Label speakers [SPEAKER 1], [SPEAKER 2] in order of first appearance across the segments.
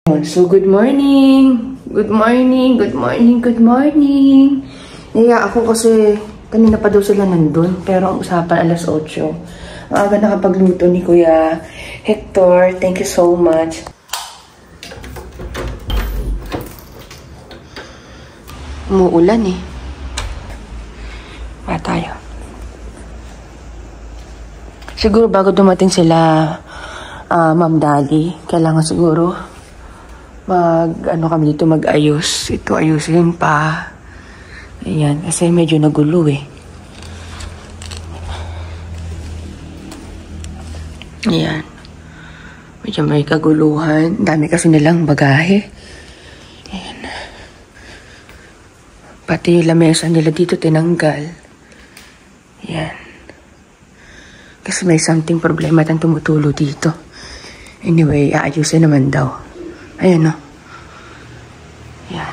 [SPEAKER 1] So, good morning! Good morning! Good morning! Good morning! Naya ako kasi kanina pa daw sila nandun, pero ang usapan alas 8. Maaga nakapagluto ni Kuya Hector. Thank you so much. Umuulan eh. Pa tayo. Siguro bago dumating sila, Ma'am Dali, kailangan siguro kami dito mag-ayos. Ito ayusin pa. Ayan, kasi medyo nagulo eh. Ayan. Medyo may kaguluhan. Dami kasi nilang bagahe. Ayan. Pati yung lamesa nila dito tinanggal. Ayan. Kasi may something problema at tumutulo dito. Anyway, aayusin naman daw. Ayan o. Ayan.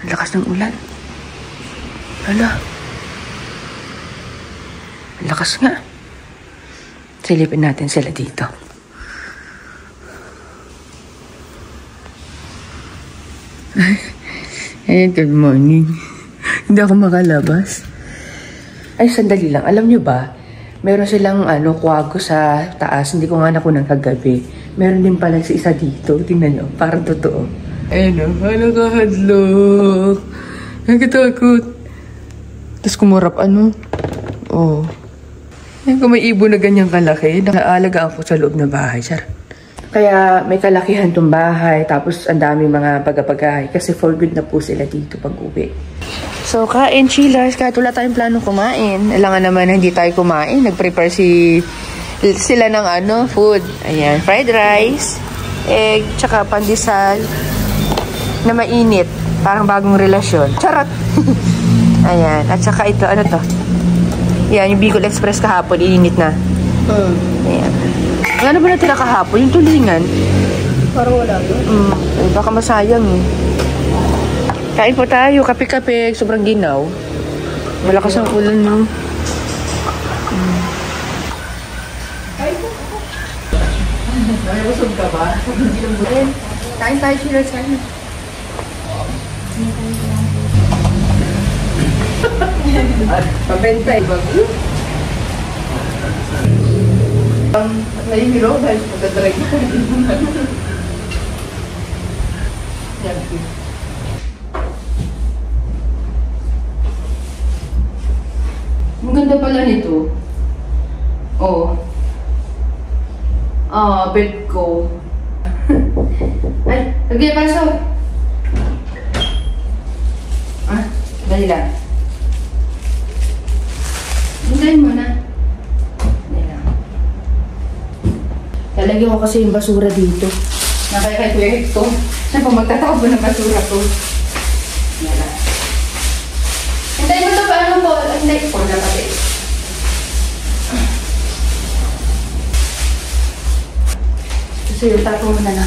[SPEAKER 1] Ang lakas ng ulan. Hala. Ang lakas nga. Silipin natin sila dito. Good morning. Hindi ako makalabas. Ay, sandali lang. Alam nyo ba, meron silang kwago sa taas. Hindi ko nga nakunan kagabi. Meron din pala si isa dito. Tingnan nyo. Parang totoo. Ayun o. Nakahadlock. Nagkatakot. Tapos kumurap Oh. Ayun, kung may ibon na ganyang kalaki, nakaalagaan ko sa loob ng bahay. Char. Kaya may kalakihan tong bahay. Tapos ang dami mga bagay kasi for good na po sila dito pag uwi. So, kain, chillers. Kahit wala tayong plano kumain. Alangan naman na hindi tayo kumain. Nag-prepare sila ng food. Ayan, fried rice, egg, tsaka pandesal na mainit. Parang bagong relasyon. Charot! Ayan, at tsaka ito, to? Ayan, yung Bicol Express kahapon, iinit na. Ayan. Ano ba natira kahapon? Yung tulingan.
[SPEAKER 2] Parang wala doon.
[SPEAKER 1] Baka masayang eh. Kain po tayo, kape-kape, sobrang ginaw. Malakas ang ulan, no?
[SPEAKER 2] May busog ka ba?
[SPEAKER 1] Kain tayo, cheers, kain.
[SPEAKER 2] Pabenta eh. Nahihiro dahil magdadrag ka.
[SPEAKER 1] Ang ganda pala nito. Oh. Bed ko. Ay, lagay pasok. Dali lang. Hintayin mo na. Dali lang. Lalagyan ko kasi yung basura dito. Nakakatwek ko. Saan pa magtatawag ng basura ko? Dali lang. Hintayin mo ito paano po? Hintayin po na pati. So, yung tapo mo na.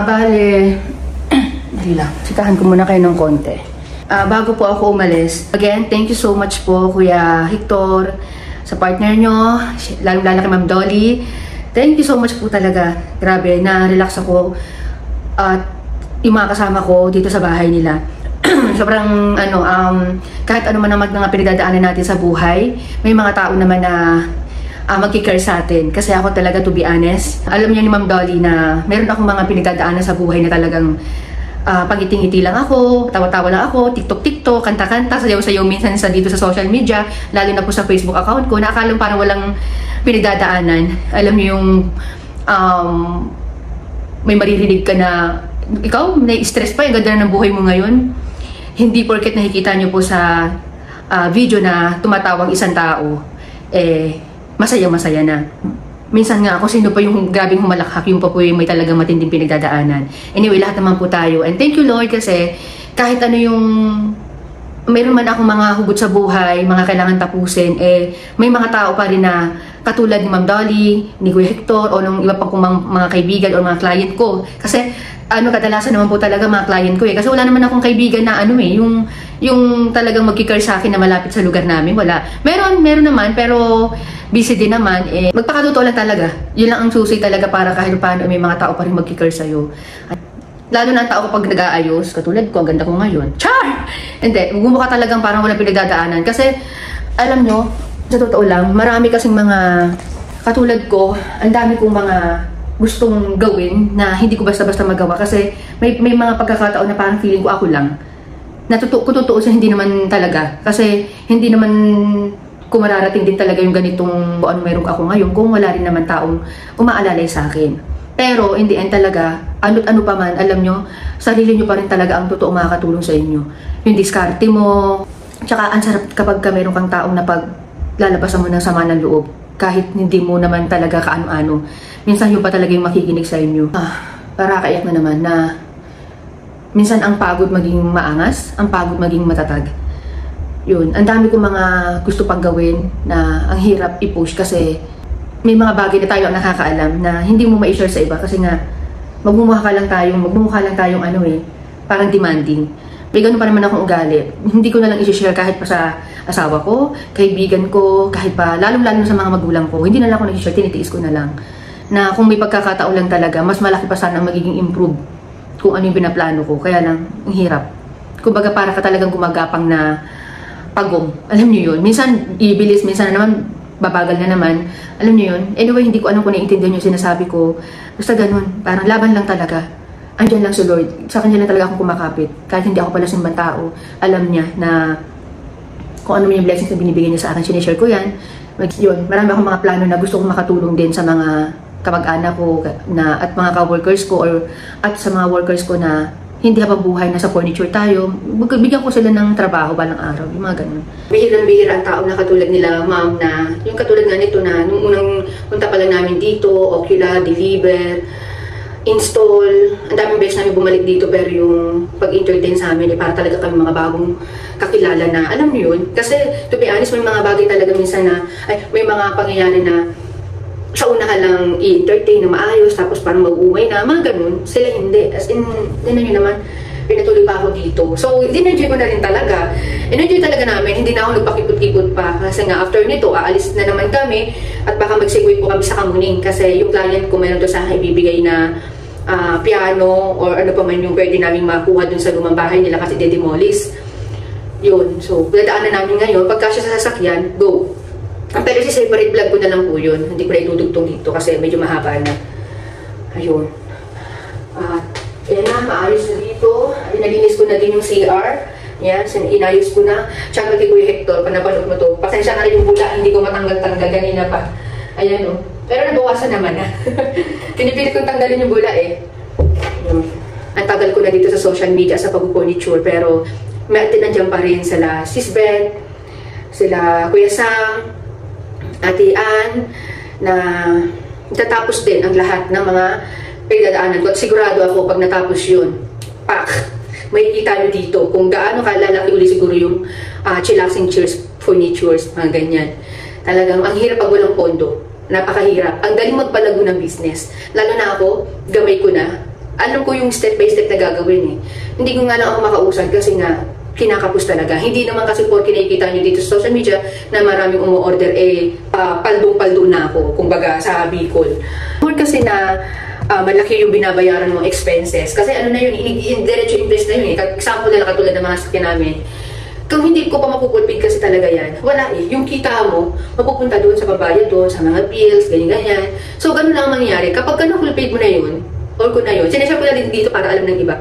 [SPEAKER 1] Bale, dali lang. Sitahan ko muna kayo ng konti. Bago po ako umalis, again, thank you so much po, Kuya Hector, sa partner nyo, lalo-lalo kay Ma'am Dolly. Thank you so much po talaga. Grabe, na-relax ako. At yung mga kasama ko dito sa bahay nila. Sobrang kahit ano man ang mga pinagdadaanan natin sa buhay, may mga tao naman na magkikare sa atin. Kasi ako talaga, to be honest, alam niyo ni Ma'am Dolly na meron akong mga pinagdadaanan sa buhay na talagang pangiting-ngiti lang ako, tawa-tawa lang ako, tiktok-tiktok, kanta-kanta, sayaw-sayaw minsan dito sa social media, lalo na po sa Facebook account ko, na akala parang walang pinagdadaanan. Alam niyo yung may maririnig ka na ikaw, na-stress pa, yung ganda na ng buhay mo ngayon. Hindi porket nakikita nyo po sa video na tumatawang isang tao, masaya-masaya na. Minsan nga ako, sino pa yung grabing humalakhak, yung pa po yung may talagang matinding pinagdadaanan. Anyway, lahat naman po tayo. And thank you, Lord, kasi kahit ano yung mayroon man akong mga hugot sa buhay, mga kailangan tapusin, may mga tao pa rin na
[SPEAKER 3] katulad ni Ma'am Dolly, ni Kuya Hector, o ng iba pang mga kaibigan o mga client ko. Kasi kadalasan naman po talaga mga client ko eh. Kasi wala naman akong kaibigan na yung talagang magkikare sa akin na malapit sa lugar namin. Wala. Meron naman, pero busy din naman. Magpakatotoo lang talaga. Yun lang ang susi talaga para kahit paano may mga tao pa rin magkikare sa'yo. Lalo na ang tao kapag nag-aayos, katulad ko, ang ganda ko ngayon. Char! Hindi, magmumukha talagang parang walang pinagdadaanan. Kasi, alam nyo, sa totoo lang, marami kasing mga katulad ko, ang dami kong mga gustong gawin na hindi ko basta-basta magawa. Kasi may mga pagkakataon na parang feeling ko ako lang. Kung totoo siya, hindi naman talaga. Kasi hindi naman kung mararating din talaga yung ganitong meron ako ngayon kung wala rin naman taong umaalalay sa akin. Pero, in the end talaga, ano pa man, alam nyo, sarili nyo pa rin talaga ang totoo makakatulong sa inyo. Yung diskarte mo, tsaka ang sarap kapag meron kang taong na pag lalabasan mo ng sama ng loob, kahit hindi mo naman talaga kaano-ano, minsan yun pa talaga yung makikinig sa inyo. Para kaiyak na naman na minsan ang pagod maging maangas, ang pagod maging matatag. Yun, ang dami kong mga gusto pang gawin na ang hirap i-push kasi may mga bagay na tayo ang nakakaalam na hindi mo ma-share sa iba kasi nga magmumukha lang tayong parang demanding. May ganun pa naman akong ugali. Hindi ko na lang i-share kahit pa sa asawa ko, kaibigan ko, kahit pa lalong-lalo sa mga magulang ko. Hindi na lang ako nag-share, tinitiis ko na lang. Na kung may pagkakataon lang talaga, mas malaki pa sana ang magiging improve kung ano yung binaplano ko. Kaya lang, ang hirap. Kumbaga para ka talagang gumagapang na pagong. Alam niyo yun. Minsan ibilis, minsan naman babagal na naman. Alam niyo yun? Anyway, hindi ko alam kung naiintindihan yung sinasabi ko. Basta ganun. Parang laban lang talaga. Andiyan lang si Lord. Sa kanya lang talaga akong kumakapit. Kahit hindi ako pala simbang tao. Alam niya na kung ano yung blessings na binibigay niya sa akin, sinishare ko yan. Yun, marami akong mga plano na gusto kong makatulong din sa mga kamag-anak ko at mga ka-workers ko at sa mga workers ko na hindi habang buhay, nasa furniture tayo, bigyan ko sila ng trabaho balang araw, yung mga ganun. Bihirang-bihira ang tao na katulad nila, ma'am, na yung katulad nga nito na nung unang punta pa lang namin dito, Ocular, deliver, install, ang daming beses namin bumalik dito pero yung pag-entertain sa amin, para talaga kami mga bagong kakilala na, alam niyo yun? Kasi, to be honest, may mga bagay talaga minsan na, may mga pangyayari na sa una ka lang i-entertain na maayos, tapos parang mag-uumay na, mga ganun. Sila hindi. As in, din nyo naman, pinatuloy pa ako dito. So, in-enjoy ko na rin talaga. In-enjoy talaga namin, hindi na ako nagpakipot-kipot pa. Kasi nga, after nito, aalis na naman kami, at baka mag-segue po kami sa Kamuning. Kasi yung client ko, mayroon doon sa akin ibibigay na piano, or ano pa man yung pwede namin makuha doon sa lumang bahay nila kasi de-demolish. Yun. So, dadaanan namin ngayon. Pagka siya sa sasakyan, go. Pero si separate vlog ko na lang po yun. Hindi ko na itudugtong dito kasi medyo mahaba na. Ayun. Ayan na, maayos na dito. Nalinis ko na din yung CR. Yan, inayos ko na. Tsaka kay Kuya Hector, panapanood mo to. Pasensya na rin yung bula, hindi ko matanggal-tanggal kanina pa. Ayan o. Pero nabawasan naman na. Pinipilit kong tanggalin yung bula eh. Ang tagal ko na dito sa social media sa pag-furniture. Pero may nandiyan pa rin sila Sis Beth, sila Kuya Sam, Ate Ann, na tatapos din ang lahat ng mga pinagdadaanan ko. At sigurado ako pag natapos yun, may kita nyo dito kung gaano kalalaki uli siguro yung chillaxing chairs, furnitures, mga ganyan. Talagang ang hirap pag walang pondo. Napakahirap. Ang galing magpalago ng business. Lalo na ako, gamay ko na. Alam ko yung step by step na gagawin eh. Hindi ko nga lang ako makausad kasi nga kinakapos talaga. Hindi naman kasi porke nakikita nyo dito sa social media na maraming umu-order paldong-paldo na ako, kumbaga sa Bicol. More kasi na malaki yung binabayaran mong expenses. Kasi ano na yun, diretso invest na yun eh. Example na lang katulad ng mga sakyan namin. Kung hindi ko pa mapupulpid kasi talaga yan, wala eh. Yung kita mo, mapupunta doon sa babayad doon, sa mga bills, ganyan-ganyan. So, ganun lang ang mangyayari. Kapag ka napulpid mo na yun, or ko na yun, sinashare ko na din dito para alam ng iba.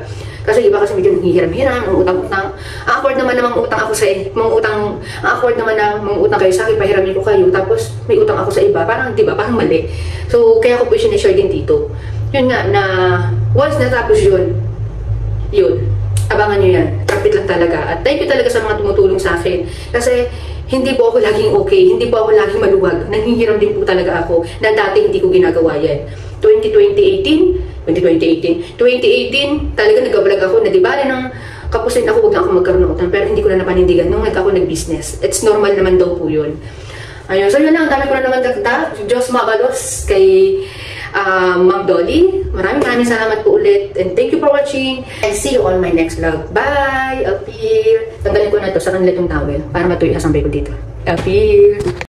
[SPEAKER 3] Kasi iba kasi medyo nanghihiram-hiram, mangutang-utang. Ang-afford naman na mangutang ako sa ang-afford naman na mangutang kayo sa akin, pahiramin ko kayo, tapos may utang ako sa iba. Parang, di ba, parang mali. So, kaya ko po sinashare din dito. Yun nga, na once natapos yun, abangan nyo yan. Kapit lang talaga. At thank you talaga sa mga tumutulong sa akin. Kasi, hindi po ako laging okay, hindi po ako laging maluwag. Nanghihiram din po talaga ako na dati hindi ko ginagawa yan. 2018, talaga nag-vlog ako na di ba nang kapusin ako, huwag na ako magkaroon ng utang. Pero hindi ko na napanindigan nung ako nag-business. It's normal naman daw po yun. Ayun, so yun lang, dami ko na naman dagdag. Diyos mabalos kay Ma'am Dolly. Maraming salamat po ulit. And thank you for watching. And see you on my next vlog. Bye! Appear! Tanggalin ko na ito sa kanila itong towel para matuyo kasambay ko dito. Appear!